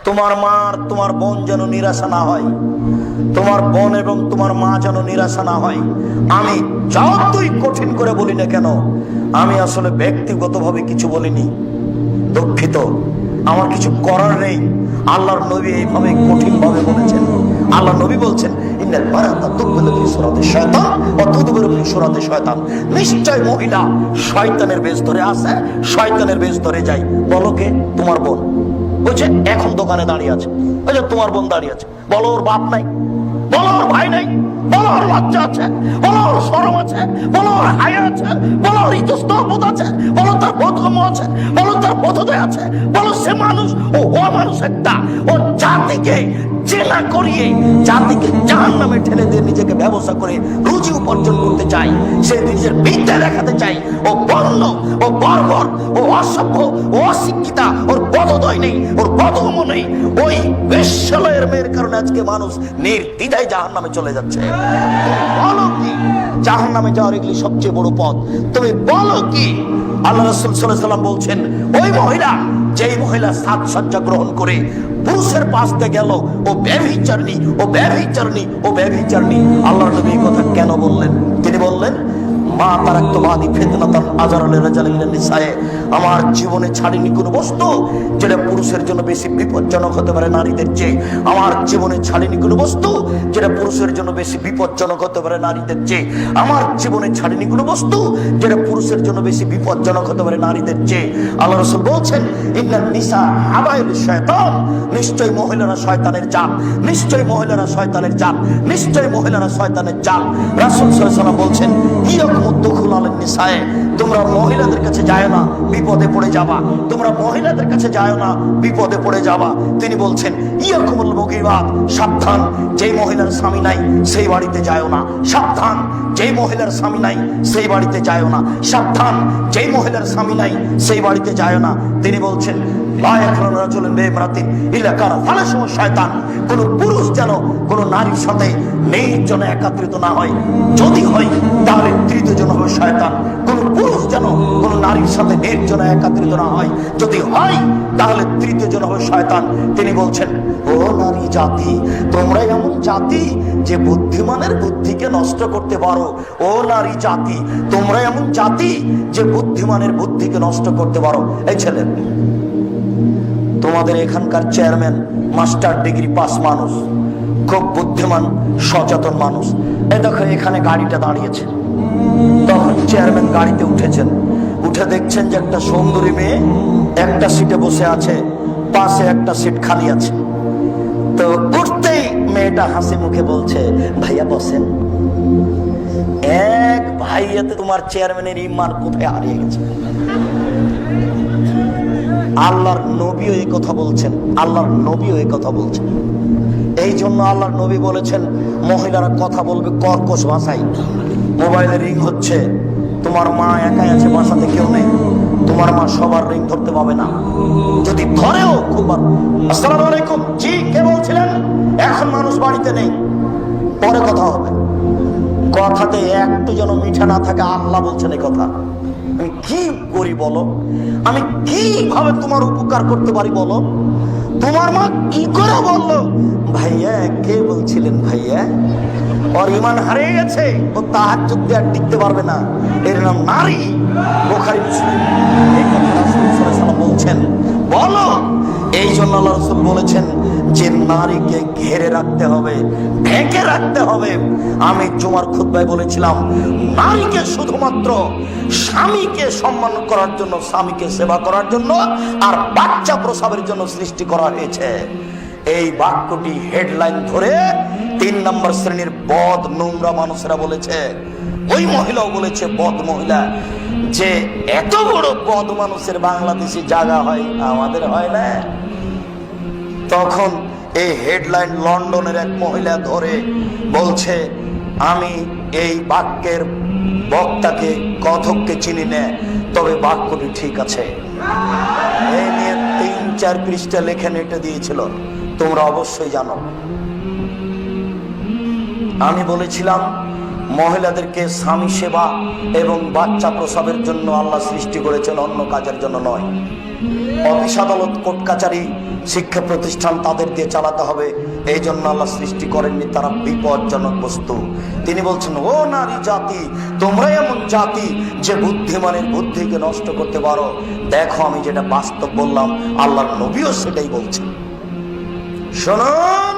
তোমার মা আর তোমার বোন যেন নিরাশা না হয়, তোমার বোন এবং তোমার মা যেন নিরাশা না হয়। আমি যতই কঠিন করে বলি না কেন, আমি আসলে ব্যক্তিগতভাবে কিছু বলিনি, দুঃখিত, আমার কিছু করার নেই। আল্লাহর নবী এইভাবে কঠিন ভাবে বলেছেন। আল্লাহ নবী বলছেন, নিশ্চয় মহিলা শয়তানের বেশ ধরে আসে, শয়তানের বেশ ধরে যায়। বলো কে? তোমার বোন। বলছে এখন দোকানে দাঁড়িয়ে আছে, বলছে তোমার বোন দাঁড়িয়ে আছে। বলো ওর বাপ নাই, বলো ওর ভাই নাই, বলো ওর লজ্জা আছে, বলো ওর শরম আছে, বলো ওর হায়া আছে, বলো ওর ইতস্তবোধ আছে, বলো তার বোধগম্য আছে, বলো তার বোধোদয় আছে, বলো সে মানুষ, ও মানুষ একটা। ও জাতিকে জেলা করিয়ে, জাতিকে জাহান্নামে ঠেলে দিয়ে নিজেকে ব্যবসা করে রুজি উপার্জন করতে চায়। সে নিজের বিদ্যা দেখাতে চায়। ও বর্ণ, ও বর্বর, ও অসভ্য, ও অশিক্ষিতা, ওর বোধোদয় নেই, ওর বোধগম্য নেই। ওই বেশ্যালয়ের মেয়ের কারণে আজকে মানুষ নির্দ্বিধায় জাহান্নামে চলে যাচ্ছে। বলো কি জাহান্নামে যাওয়ার এগুলি সবচেয়ে বড় পথ? তুমি বলো কি? আল্লাহ রাসূল সাল্লাল্লাহু আলাইহি ওয়াসাল্লাম বলছেন, ওই মহিলা, যেই মহিলা সাজসজ্জা গ্রহণ করে পুরুষের পাশ দিয়ে গেল, ও ব্যভিচারিণী, ও ব্যভিচারিণী, ও ব্যভিচারিণী। আল্লাহর নবী এই কথা কেন বললেন? তিনি বললেন, মা তারাক্তুবাদি ফিতনাতান আযারা লিরাজালিন মিনান নিসায়ে, আমার জীবনে ছাড়িনি কোনো বস্তু যেটা পুরুষের জন্য বেশি বিপজ্জনক হতে পারে নারীদের চেয়ে। আমার জীবনে ছাড়িনি কোনো বস্তু যেটা পুরুষের জন্য বেশি বিপজ্জনক হতে পারে নারীদের চেয়ে। আমার জীবনে ছাড়িনি কোনো বস্তু যেটা পুরুষের জন্য বেশি বিপজ্জনক হতে পারে নারীদের চেয়ে। আল্লাহ রাসূল বলছেন, ইন্নান নিসা হাবাইলুশ শায়তান, নিশ্চয়ই মহিলারা শয়তানের জাল, নিশ্চয়ই মহিলারা শয়তানের জাল, নিশ্চয়ই মহিলারা শয়তানের জাল। রাসূল সাল্লাল্লাহু আলাইহি ওয়াসাল্লাম বলছেন, তোমরা মহিলাদের কাছে যায় না, বিপদে পড়ে যাবা। তোমরা মহিলাদের কাছে যায় না, বিপদে পড়ে যাবা। তিনি বলছেন, ইয়াকুমুল মুগীবাত, সাবধান, যেই মহিলার স্বামী নাই সেই বাড়িতে যায় না। সাবধান, যেই মহিলার স্বামী নাই সেই বাড়িতে যায় না। সাবধান, যেই মহিলার স্বামী নাই সেই বাড়িতে যায় না। তিনি বলছেন, কোন পুরুষ যেন কোন নারীর সাথে নির্জনে একত্রিত না হয়, যদি হয় তাহলে তৃতীয় জন হবে শয়তান। কোন পুরুষ যেন কোন নারীর সাথে নির্জনে একত্রিত না হয়, যদি হয় তাহলে তৃতীয় জন হবে শয়তান। তিনি বলছেন, ও নারী জাতি, তোমরা এমন জাতি যে বুদ্ধিমানের বুদ্ধিকে নষ্ট করতে পারো। ও নারী জাতি, তোমরা এমন জাতি যে বুদ্ধিমানের বুদ্ধিকে নষ্ট করতে পারো। এই ছেলে, তোমাদের এখানকার চেয়ারম্যান মাস্টার ডিগ্রি পাস মানুষ, খুব বুদ্ধিমান সচেতন মানুষ। এই দেখো এখানে গাড়িটা দাঁড়িয়েছে, তখন চেয়ারম্যান গাড়িতে উঠেছেন, উঠে দেখছেন যে একটা সুন্দরী মেয়ে একটা সিটে বসে আছে, পাশে একটা সিট খালি আছে। তো উঠতেই মেয়েটা হাসি মুখে বলছে, ভাইয়া বসেন। এক ভাইয়াতে তোমার চেয়ারম্যানের ইমান কোথায় হারিয়ে গেছে। আল্লাহর নবীও এই কথা বলছেন, আল্লাহর নবীও এই কথা বলছেন। এই জন্য আল্লাহর নবী বলেছেন, মহিলারা কথা বলবে কর্কশ ভাষায়। মোবাইলে রিং হচ্ছে, তোমার মা একাই আছে, বাসাতে কেউ নেই, তোমার মা সবার রিং ধরতে পাবে না। যদি ধরেও খুব, আসসালামু আলাইকুম, জি কে বলছিলেন? এখন মানুষ বাড়িতে নেই, পরে কথা হবে। কথাতে একটু যেন মিঠা না থাকে। আল্লাহ বলছেন এই কথা। আমি কি করি বলো? আমি কিভাবে তোমার উপকার করতে পারি বলো? তোমার মা কি করে বললো? ভাইয়া কে বলছিলেন? ভাইয়া ওর ইমান হারিয়ে গেছে, ও তাহাজ্জুদ দিয়ে আর টিকতে পারবে না। এর নাম নারী। বুখারী মুসলিম এই কথা রাসূল সাল্লাল্লাহু আলাইহি ওয়াসাল্লাম বলছেন। বলো, এই জন্য আল্লাহ রাসূল বলেছেন যে নারীকে ঘেরে রাখতে হবে, ঢেকে রাখতে হবে। আমি জুমার খুতবায় বলেছিলাম, নারীকে শুধুমাত্র স্বামীকে সম্মান করার জন্য, স্বামীকে সেবা করার জন্য আর বাচ্চা প্রসবের জন্য সৃষ্টি করা হয়েছে। এই বাক্যটি হেডলাইন ধরে ৩ নম্বর শ্রেণীর বদ নোংরা মানুষেরা বলেছে, ওই মহিলাও বলেছে, বদ মহিলা, যে এত বড় বদ মানুষের বাংলাদেশে জায়গা হয়, আমাদের হয় না। তখন এই হেডলাইন লন্ডনের এক মহিলা ধরে বলছে, আমি এই বাক্যের বক্তাকে, কথককে চিনি না, তবে বাক্যটি ঠিক আছে। এই নিয়ে ৩-৪ পৃষ্ঠা লেখে নেটে দিয়েছিল, তোমরা অবশ্যই জানো। আমি বলেছিলাম মহিলাদেরকে স্বামী সেবা এবং বাচ্চা প্রসবের জন্য আল্লাহ সৃষ্টি করেছেন, অন্য কাজের জন্য নয়। অফিস আদালত কোর্ট কাচারি শিক্ষা প্রতিষ্ঠান তাদের দিয়ে চালাতে হবে, এই জন্য আল্লাহ সৃষ্টি করেননি, তারা বিপজ্জনক বস্তু। তিনি বলছেন, ও নারী জাতি, তোমরা এমন জাতি যে বুদ্ধিমানের বুদ্ধিকে নষ্ট করতে পারো। দেখো আমি যেটা বাস্তব বললাম, আল্লাহর নবীও সেটাই বলছেন। শুনুন,